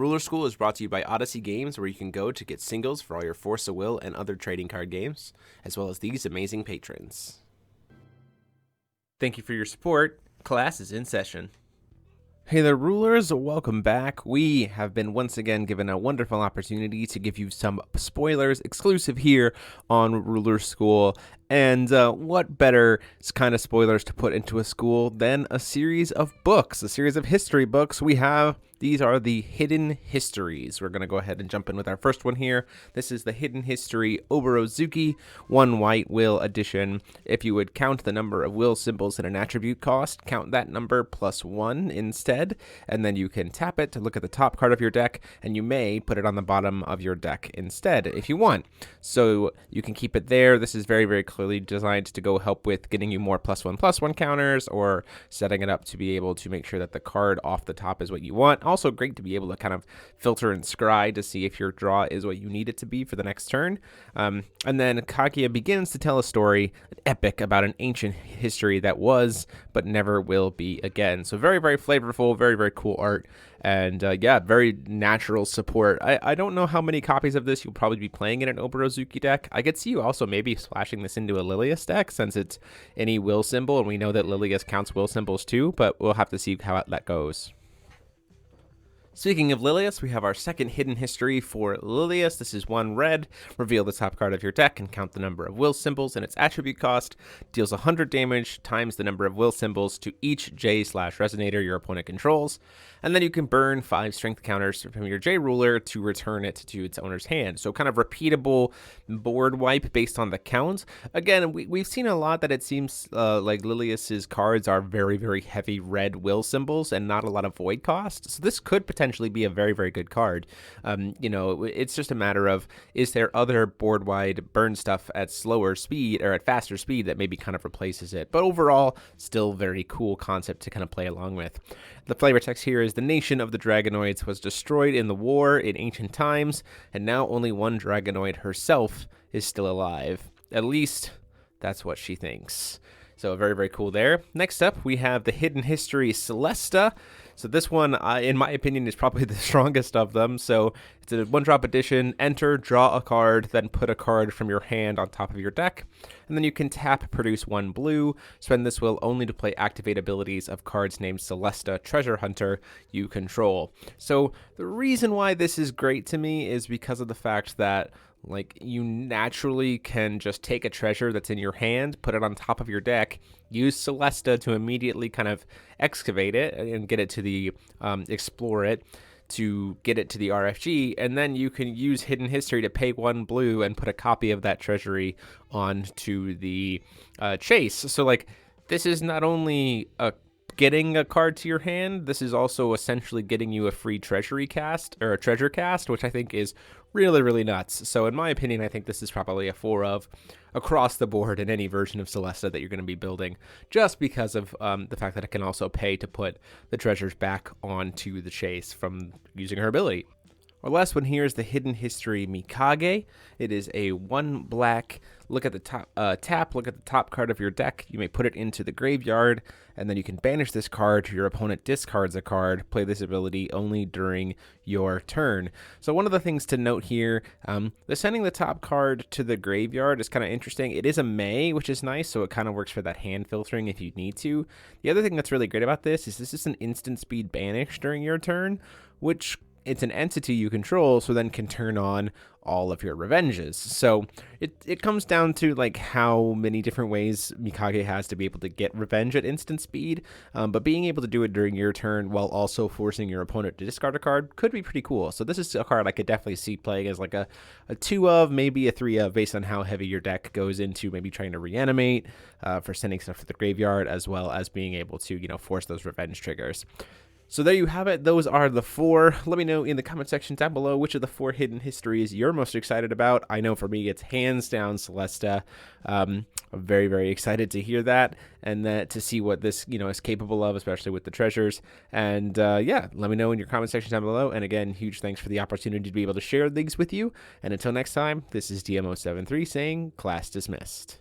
Ruler School is brought to you by Odyssey Games, where you can go to get singles for all your Force of Will and other trading card games, as well as these amazing patrons. Thank you for your support. Class is in session. Hey there, Rulers. Welcome back. We have been once again given a wonderful opportunity to give you some spoilers exclusive here on Ruler School. And what better kind of spoilers to put into a school than a series of books, a series of history books. These are the Hidden Histories. We're going to go ahead and jump in with our first one here. This is the Hidden History Oborozuki 1 White Will Edition. If you would count the number of will symbols in an attribute cost, count that number plus 1 instead, and then you can tap it to look at the top card of your deck, and you may put it on the bottom of your deck instead if you want. So you can keep it there. This is very, very clearly designed to go help with getting you more +1/+1 counters, or setting it up to be able to make sure that the card off the top is what you want. Also great to be able to kind of filter and scry to see if your draw is what you need it to be for the next turn. And then Kaguya begins to tell a story, an epic about an ancient history that was but never will be again. So very, very flavorful, very, very cool art. And yeah, very natural support. I don't know how many copies of this you'll probably be playing in an Oborozuki deck. I could see you also maybe splashing this into a Lilius deck, since it's any will symbol, and we know that Lilius counts will symbols too, but we'll have to see how that goes. Speaking of Lilius, we have our second hidden history for Lilius. This is 1 red. Reveal the top card of your deck and count the number of will symbols and its attribute cost. Deals 100 damage times the number of will symbols to each J/resonator your opponent controls. And then you can burn 5 strength counters from your J ruler to return it to its owner's hand. So kind of repeatable board wipe based on the count. Again, we've seen a lot that it seems like Lilius's cards are very, very heavy red will symbols and not a lot of void cost. So this could potentially be a very, very good card. You know, it's just a matter of, is there other board wide burn stuff at slower speed or at faster speed that maybe kind of replaces it? But overall, still very cool concept to kind of play along with. The flavor text here is: the nation of the Dragonoids was destroyed in the war in ancient times, and now only one Dragonoid herself is still alive. At least that's what she thinks. So very, very cool there. Next up, we have the Hidden History Celeste. So this one, in my opinion, is probably the strongest of them. So it's a 1-drop edition. Enter, draw a card, then put a card from your hand on top of your deck. And then you can tap, produce 1 blue. Spend this will only to play activate abilities of cards named Celeste Treasure Hunter you control. So the reason why this is great to me is because of the fact that, like, you naturally can just take a treasure that's in your hand, put it on top of your deck, use Celeste to immediately kind of excavate it and get it to the, explore it, to get it to the RFG, and then you can use Hidden History to pay 1 blue and put a copy of that treasury onto the chase. So, like, this is not only getting a card to your hand, this is also essentially getting you a free treasury cast, or a treasure cast, which I think is really, really nuts. So in my opinion, I think this is probably a 4 of across the board in any version of Celeste that you're going to be building, just because of the fact that it can also pay to put the treasures back onto the chase from using her ability. Our last one here is the Hidden History Mikage. It is a 1 black, look at the top, tap, look at the top card of your deck. You may put it into the graveyard, and then you can banish this card to your opponent discards a card. Play this ability only during your turn. So one of the things to note here, the sending the top card to the graveyard is kind of interesting. It is a May, which is nice, so it kind of works for that hand filtering if you need to. The other thing that's really great about this is an instant speed banish during your turn, which it's an entity you control, so then can turn on all of your revenges. So it comes down to, like, how many different ways Mikage has to be able to get revenge at instant speed, but being able to do it during your turn while also forcing your opponent to discard a card could be pretty cool. So this is a card I could definitely see playing as like a 2 of, maybe a 3 of, based on how heavy your deck goes into maybe trying to reanimate, for sending stuff to the graveyard, as well as being able to, you know, force those revenge triggers. So there you have it. Those are the 4. Let me know in the comment section down below which of the 4 hidden histories you're most excited about. I know for me it's hands down Celeste. I'm very, very excited to hear that, and to see what this, you know, is capable of, especially with the treasures. And yeah, let me know in your comment section down below. And again, huge thanks for the opportunity to be able to share these with you. And until next time, this is DMO73 saying class dismissed.